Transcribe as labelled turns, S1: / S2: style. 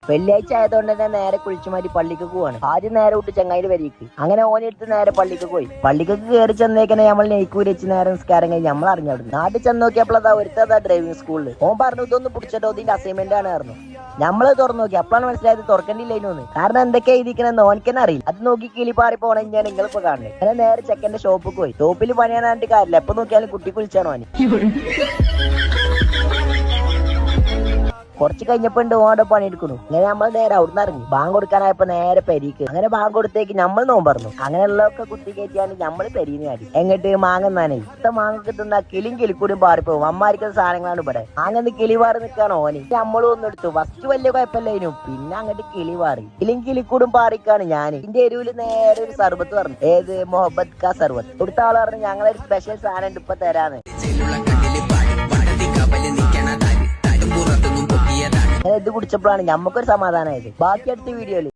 S1: വെള്ളിയാഴ്ച ആയതുകൊണ്ട് തന്നെ നേരെ കുളിച്ചു മാറ്റി പള്ളിക്ക് പോവാണ്. ആദ്യം നേരെ വിട്ട് ചങ്ങായിന്റെ വരിക്ക്. അങ്ങനെ ഓനെടുത്ത് നേരെ പള്ളിക്ക് പോയി. പള്ളിക്ക് കയറി ചെന്നേക്കനെ നമ്മൾ നെയ്ക്കൂരി വെച്ച് നേരെ നിസ്കാരം കഴിഞ്ഞ് നമ്മൾ അറിഞ്ഞവിടുന്നു. നാട്ടിൽ ചെന്ന് നോക്കിയപ്പോഴതാ ഒരുത്തതാ ഡ്രൈവിംഗ് സ്കൂളിൽ. ഓൻ പറഞ്ഞു ഇതൊന്നും പിടിച്ചിട്ടോ ഇതിന്റെ അസൈൻമെന്റ് ആണ് പറഞ്ഞു. നമ്മള് തുറന്നു നോക്കി. അപ്പോഴാണ് മനസ്സിലായത് തുറക്കേണ്ടില്ലേനോന്ന്. കാരണം എന്തൊക്കെയാ ഇരിക്കണെന്ന് ഓനക്കെന്നെ അറിയില്ല. അത് നോക്കി കിളിപ്പാറി പോണേ ഞാൻ നിങ്ങളിപ്പോ കാണുന്നത്. അങ്ങനെ നേരെ ചെക്കന്റെ ഷോപ്പിൽ പോയി. ഷോപ്പിൽ പണിയാനായിട്ട് കാര്യമില്ല. എപ്പൊ നോക്കിയാലും കുട്ടി കുളിച്ചാണോ ഓന്. കുറച്ച് കഴിഞ്ഞപ്പോ ഉണ്ട് ഓടെ പണിയെടുക്കുന്നു. അങ്ങനെ നമ്മൾ നേരെ അവിടുന്ന് ഇറങ്ങി. ബാങ്ക് കൊടുക്കാനായപ്പോ നേരെ പെരീക്ക്. അങ്ങനെ ബാങ്ക് കൊടുത്തേക്ക് നമ്മൾ നോമ്പറന്നു. അങ്ങനെയുള്ളതൊക്കെ കുത്തി കയറ്റിയാണ് നമ്മൾ പെരീന്ന് കാട്ടി. എങ്ങോട്ട് മാങ്ങ നാനേ ഇത്ത മാങ്ങ കിട്ടുന്ന കിളിക്കൂടിയും പാറിപ്പോവും. അമ്മാരിക്കുന്ന സാധനങ്ങളാണ് ഇവിടെ. അങ്ങനെ കിളിവാറി നിൽക്കാണ് ഓന്. നമ്മളും ഒന്നും എടുത്തു. ഫസ്റ്റ് വലിയ കുഴപ്പമില്ലേനും. പിന്നെ അങ്ങോട്ട് കിളിവാറി കിളിക്കൂടും പാറിക്കാണ് ഞാൻ. ഇതിന്റെ എരുവില് നേരെ ഒരു സർബത്ത് പറഞ്ഞു. ഏത് മൊഹബത്ത് കാ സർബത്ത്. കൊടുത്ത ആള് പറഞ്ഞു ഞങ്ങളൊരു സ്പെഷ്യൽ സാധനം ഇപ്പൊ തരാന്ന്. ഇത് കുടിച്ചപ്പോഴാണ് ഞമ്മക്കൊരു സമാധാനമായത്. ബാക്കി അടുത്ത വീഡിയോയില്